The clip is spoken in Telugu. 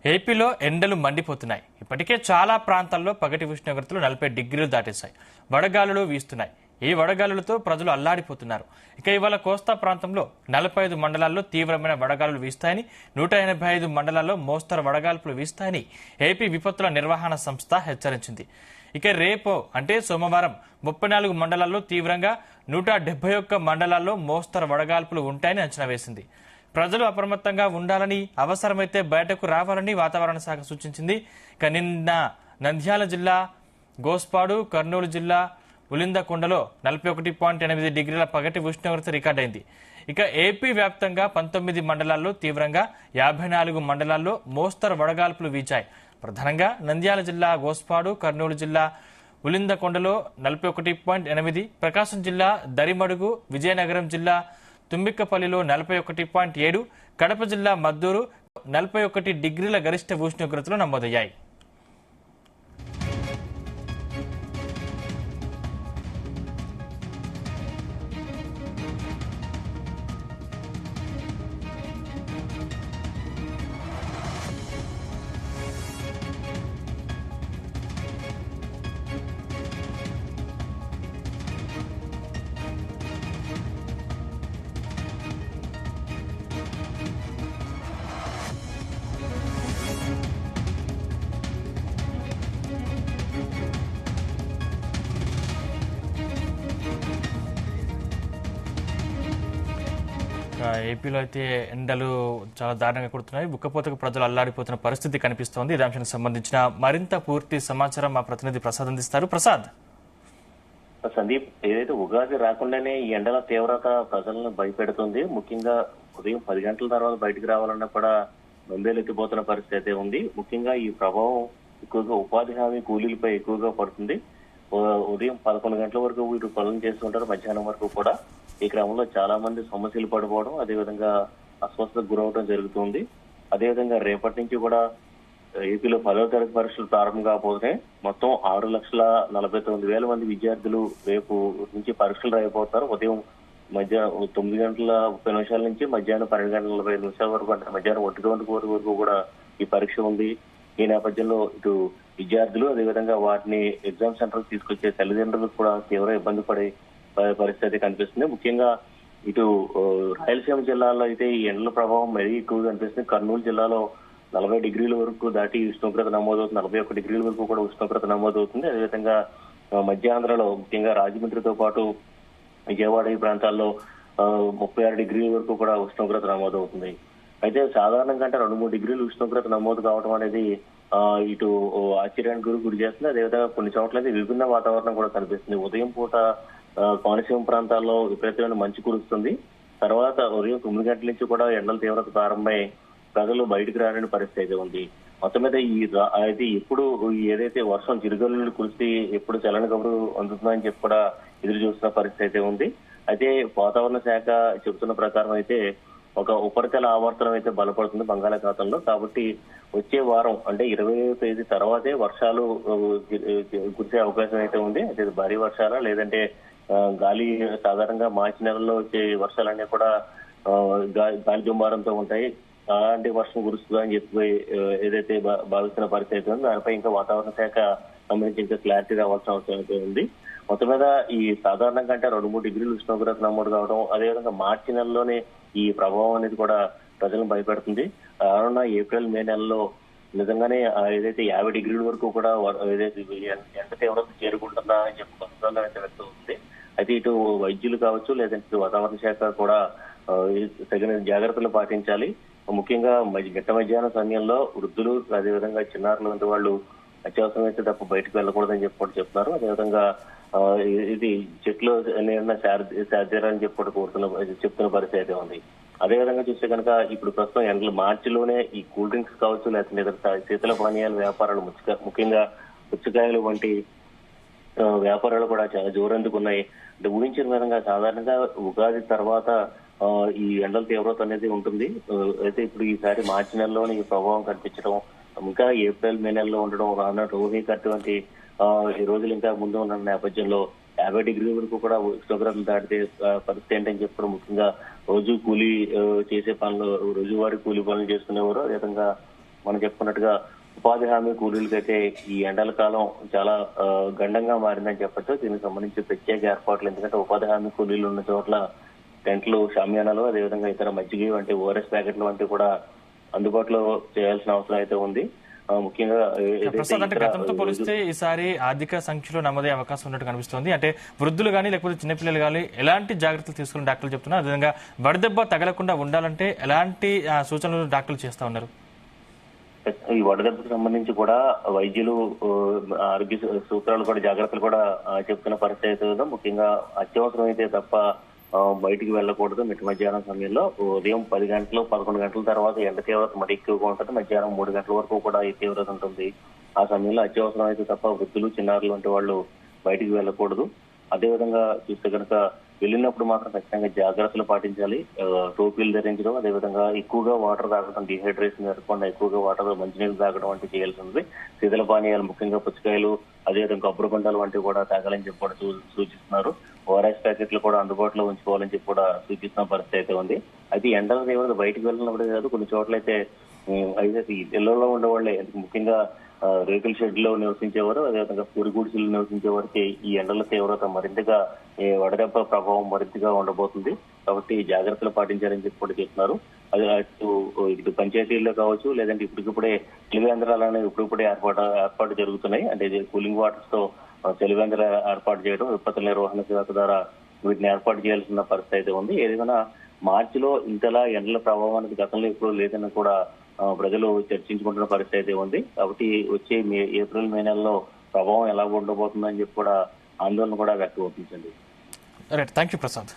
ఏపీలో ఎండలు మండిపోతున్నాయి. ఇప్పటికే చాలా ప్రాంతాల్లో పగటి ఉష్ణోగ్రతలు 40 డిగ్రీలు దాటేశాయి. వడగాలులు వీస్తున్నాయి. ఈ వడగాలులతో ప్రజలు అల్లాడిపోతున్నారు. ఇక ఇవాళ కోస్తా ప్రాంతంలో 45 మండలాల్లో తీవ్రమైన వడగాలులు వీస్తాయని, 185 మండలాల్లో మోస్తరు వడగాల్పులు వీస్తాయని ఏపీ విపత్తుల నిర్వహణ సంస్థ హెచ్చరించింది. ఇక రేపు అంటే సోమవారం 34 మండలాల్లో తీవ్రంగా, 171 మండలాల్లో మోస్తరు వడగాల్పులు ఉంటాయని అంచనా వేసింది. ప్రజలు అప్రమత్తంగా ఉండాలని, అవసరమైతే బయటకు రావాలని వాతావరణ శాఖ సూచించింది. ఇక నిన్న నంద్యాల జిల్లా గోస్పాడు, కర్నూలు జిల్లా ఉలిందకొండలో 41.8 డిగ్రీల పగటి ఉష్ణోగ్రత రికార్డైంది. ఇక ఏపీ వ్యాప్తంగా 19 మండలాల్లో తీవ్రంగా, 54 మండలాల్లో మోస్తరు వడగాల్పులు వీచాయి. ప్రధానంగా నంద్యాల జిల్లా గోస్పాడు, కర్నూలు జిల్లా ఉలిందకొండలో 41.8, ప్రకాశం జిల్లా దరిమడుగు, విజయనగరం జిల్లా తుమ్మిక్కపల్లిలో 41.7, కడప జిల్లా మద్దూరు 41 డిగ్రీల గరిష్ట ఉష్ణోగ్రతలు నమోదయ్యాయి. ఏపీలో అయితే ఎండలు చాలా దారుణంగా కొడుతున్నాయి. ఉక్కపోతకు ప్రజలు అల్లాడిపోతున్న పరిస్థితి కనిపిస్తోంది. ఈ అంశానికి సంబంధించిన మరింత పూర్తి సమాచారం మా ప్రతినిధి ప్రసాద్ అందిస్తారు. ప్రసాద్. సందీప్, ఏదైతే ఉగాది రాకుండానే ఈ ఎండల తీవ్రత ప్రజలను భయపెడుతుంది. ముఖ్యంగా ఉదయం 10 గంటల తర్వాత బయటకు రావాలన్నా కూడా బెంబేలెత్తిపోతున్న పరిస్థితి అయితే ఉంది. ముఖ్యంగా ఈ ప్రభావం ఎక్కువగా ఉపాధి హామీ కూలీలపై ఎక్కువగా పడుతుంది. ఉదయం 11 గంటల వరకు వీరు పనులు చేస్తుంటారు, మధ్యాహ్నం వరకు కూడా. ఈ క్రమంలో చాలా మంది సమస్యలు పడిపోవడం, అదేవిధంగా అస్వస్థతకు గురవడం జరుగుతుంది. అదేవిధంగా రేపటి నుంచి కూడా ఏపీలో 10వ తరగతి పరీక్షలు ప్రారంభం కాబోతున్నాయి. మొత్తం 6,49,000 మంది విద్యార్థులు రేపు నుంచి పరీక్షలు రాయబోతున్నారు. ఉదయం 9 గంటల 30 నిమిషాల నుంచి మధ్యాహ్నం 12 గంటల 45 నిమిషాల వరకు, అంటే మధ్యాహ్నం 1 గంటల వరకు కూడా ఈ పరీక్ష ఉంది. ఈ నేపథ్యంలో ఇటు విద్యార్థులు, అదేవిధంగా వాటిని ఎగ్జామ్ సెంటర్ తీసుకొచ్చే తల్లిదండ్రులకు కూడా తీవ్ర ఇబ్బంది పడే పరిస్థితి కనిపిస్తుంది. ముఖ్యంగా ఇటు రాయలసీమ జిల్లాలో అయితే ఈ ఎండల ప్రభావం మరీ ఎక్కువగా కనిపిస్తుంది. కర్నూలు జిల్లాలో 40 డిగ్రీల వరకు దాటి ఉష్ణోగ్రత నమోదవుతుంది. 41 డిగ్రీల వరకు కూడా ఉష్ణోగ్రత నమోదవుతుంది. అదేవిధంగా మధ్యాంధ్రలో ముఖ్యంగా రాజమండ్రితో పాటు విజయవాడ ఈ ప్రాంతాల్లో 36 డిగ్రీల వరకు కూడా ఉష్ణోగ్రత నమోదవుతుంది. అయితే సాధారణంగా అంటే 2-3 డిగ్రీలు ఉష్ణోగ్రత నమోదు కావడం అనేది ఇటు ఆశ్చర్యానికి గురి చేస్తుంది. అదేవిధంగా కొన్ని చోట్ల అయితే విభిన్న వాతావరణం కూడా కనిపిస్తుంది. ఉదయం పూట కోనసీమ ప్రాంతాల్లో విపరీతమైన మంచు కురుస్తుంది. తర్వాత ఉదయం 9 గంటల నుంచి కూడా ఎండల తీవ్రత ప్రారంభమై ప్రజలు బయటకు రాని పరిస్థితి అయితే ఉంది. మొత్తం మీద అయితే ఎప్పుడు ఏదైతే వర్షం చిరుగల్లు కురిసి ఎప్పుడు చల్లని కబురు అందుతుందని చెప్పి కూడా ఎదురు చూస్తున్న పరిస్థితి అయితే ఉంది. అయితే వాతావరణ శాఖ చెబుతున్న ప్రకారం అయితే ఒక ఉపరితల ఆవర్తనం అయితే బలపడుతుంది బంగాళాఖాతంలో. కాబట్టి వచ్చే వారం అంటే 20వ తేదీ తర్వాతే వర్షాలు కురిసే అవకాశం అయితే ఉంది. అయితే భారీ వర్షాలా లేదంటే గాలి, సాధారణంగా మార్చి నెలలో వచ్చే వర్షాలన్నీ కూడా గాలి దుమారంతో ఉంటాయి. అలాంటి వర్షం కురుస్తుందని చెప్పి ఏదైతే భావిస్తున్న పరిస్థితి అయితే ఉంది, దానిపై ఇంకా వాతావరణ శాఖ సంబంధించి ఇంకా క్లారిటీ రావాల్సిన అవసరం అయితే ఉంది. మొత్తం మీద ఈ సాధారణం కంటే 2-3 డిగ్రీలు ఉష్ణోగ్రత నమోదు కావడం, అదేవిధంగా మార్చి నెలలోనే ఈ ప్రభావం అనేది కూడా ప్రజలను భయపెడుతుంది. రానున్న ఏప్రిల్, మే నెలలో నిజంగానే ఏదైతే 50 డిగ్రీల వరకు కూడా ఏదైతే ఎండ తీవ్రత చేరుకుంటుందా అని చెప్పి ప్రస్తుతంగా అయితే వ్యక్తమవుతుంది. అయితే ఇటు వైద్యులు కావచ్చు, లేదంటే వాతావరణ శాఖ కూడా తగిన జాగ్రత్తలు పాటించాలి. ముఖ్యంగా మిట్ట మధ్యాహ్నం సమయంలో వృద్ధులు, అదేవిధంగా చిన్నారులు వంటి వాళ్ళు అత్యవసరమైతే తప్ప బయటకు వెళ్ళకూడదని చెప్పి చెప్తున్నారు. అదేవిధంగా ఇది చెట్లు ఏదైనా శాద్యాలని చెప్పి చెప్తున్న పరిస్థితి అయితే ఉంది. అదేవిధంగా చూస్తే కనుక ఇప్పుడు ప్రస్తుతం ఎండలు మార్చిలోనే ఈ కూల్ డ్రింక్స్ కావచ్చు, లేకపోతే శీతల పానీయాల వ్యాపారాలు, ముఖ్యంగా పుచ్చకాయలు వంటి వ్యాపారాలు కూడా చాలా జోరందుకున్నాయి. అంటే ఊహించిన విధంగా సాధారణంగా ఉగాది తర్వాత ఈ ఎండల తీవ్రత అనేది ఉంటుంది. అయితే ఇప్పుడు ఈసారి మార్చి నెలలోనే ఈ ప్రభావం కనిపించడం, ఇంకా ఏప్రిల్, మే నెలలో ఉండడం, రానున్న రోహిణి అటువంటి ఈ రోజులు ఇంకా ముందు ఉన్న నేపథ్యంలో 50 డిగ్రీల వరకు కూడా ఉష్ణోగ్రతలు దాటితే పరిస్థితి ఏంటని చెప్పడం, ముఖ్యంగా రోజు కూలీ చేసే పనులు, రోజువారీ కూలీ పనులు చేసుకునేవారు, అదేవిధంగా మనం చెప్పుకున్నట్టుగా ఉపాధి హామీ కూలీలకైతే ఈ ఎండల కాలం చాలా గండంగా మారిందని చెప్పొచ్చు. దీనికి సంబంధించి ప్రత్యేక ఏర్పాట్లు, ఎందుకంటే ఉపాధి హామీ కూలీలు ఉన్న చోట్ల టెంట్లు, షామియానాలు, అదేవిధంగా ఇతర మజ్జిగ వంటి ఓఆర్ఎస్ ప్యాకెట్లు వంటి కూడా అందుబాటులో చేయాల్సిన అవసరం అయితే ఉంది. ముఖ్యంగా ప్రసాద్, అంటే గతంతో పోలిస్తే ఈసారి అధిక సంఖ్యలో నమోదయ్యే అవకాశం ఉన్నట్టు కనిపిస్తోంది. అంటే వృద్ధులు కానీ లేకపోతే చిన్నపిల్లలు కానీ ఎలాంటి జాగ్రత్తలు తీసుకుని డాక్టర్లు చెప్తున్నారు? అదేవిధంగా వడదెబ్బ తగలకుండా ఉండాలంటే ఎలాంటి సూచనలు డాక్టర్లు చేస్తా ఉన్నారు? ఈ వడదెబ్బకు సంబంధించి కూడా వైద్యులు ఆరోగ్య సూత్రాలు కూడా, జాగ్రత్తలు కూడా చెప్తున్న పరిస్థితి అయితే ఉందో. ముఖ్యంగా అత్యవసరం అయితే తప్ప బయటికి వెళ్ళకూడదు. మిట్ట మధ్యాహ్నం సమయంలో ఉదయం 10 గంటలు 11 గంటల తర్వాత ఎండ తీవ్రత మరి ఎక్కువగా ఉంటుంది. మధ్యాహ్నం 3 గంటల వరకు కూడా ఈ తీవ్రత ఉంటుంది. ఆ సమయంలో అత్యవసరం అయితే తప్ప వృద్ధులు, చిన్నారులు వంటి వాళ్ళు బయటికి వెళ్ళకూడదు. అదేవిధంగా చూస్తే కనుక వెళ్ళినప్పుడు మాత్రం ఖచ్చితంగా జాగ్రత్తలు పాటించాలి. టోపీలు ధరించడం, అదేవిధంగా ఎక్కువగా వాటర్ తాగడం, డిహైడ్రేషన్ జరగకుండా ఎక్కువగా వాటర్, మంచినీళ్ళు తాగడం వంటివి చేయాల్సి ఉంది. శీతల పానీయాలు, ముఖ్యంగా పుచ్చకాయలు, అదేవిధంగా కొబ్బరి బొండాలు వంటివి కూడా తాగాలని చెప్పి కూడా సూచిస్తున్నారు. ఓఆర్ఎస్ ప్యాకెట్లు కూడా అందుబాటులో ఉంచుకోవాలని చెప్పి కూడా సూచిస్తున్న పరిస్థితి అయితే ఉంది. అయితే ఎండల తీవ్రత బయటకు వెళ్ళినప్పుడే కాదు, కొన్ని చోట్ల అయితే ఇళ్లలో ఉండేవాళ్ళే, ముఖ్యంగా రేకుల షెడ్ లో నివసించేవారు, అదేవిధంగా పూరి గుడిసెలు నివసించే వారికి ఈ ఎండల తీవ్రత మరింతగా, వడదెబ్బ ప్రభావం మరింతగా ఉండబోతుంది. కాబట్టి జాగ్రత్తలు పాటించాలని చెప్పి కూడా చెప్తున్నారు. అది ఇటు పంచాయతీల్లో కావచ్చు, లేదంటే ఇప్పటికిప్పుడే చలివేంద్రాలు అనేవి ఇప్పుడిప్పుడే ఏర్పాటు జరుగుతున్నాయి. అంటే ఇది కూలింగ్ వాటర్స్ తో చలివేంద్ర ఏర్పాటు చేయడం, విపత్తుల నిర్వహణ శాఖ ద్వారా వీటిని ఏర్పాటు చేయాల్సిన పరిస్థితి అయితే ఉంది. ఏదైనా మార్చిలో ఇంతలా ఎండల ప్రభావానికి గతంలో ఎప్పుడూ లేదని కూడా ప్రజలు చర్చించుకుంటున్న పరిస్థితి అయితే ఉంది. కాబట్టి వచ్చే ఏప్రిల్, మే నెలలో ప్రభావం ఎలా ఉండబోతుందని చెప్పి కూడా ఆందోళన కూడా వ్యక్తం అవుతుంది. Right, thank you Prasad.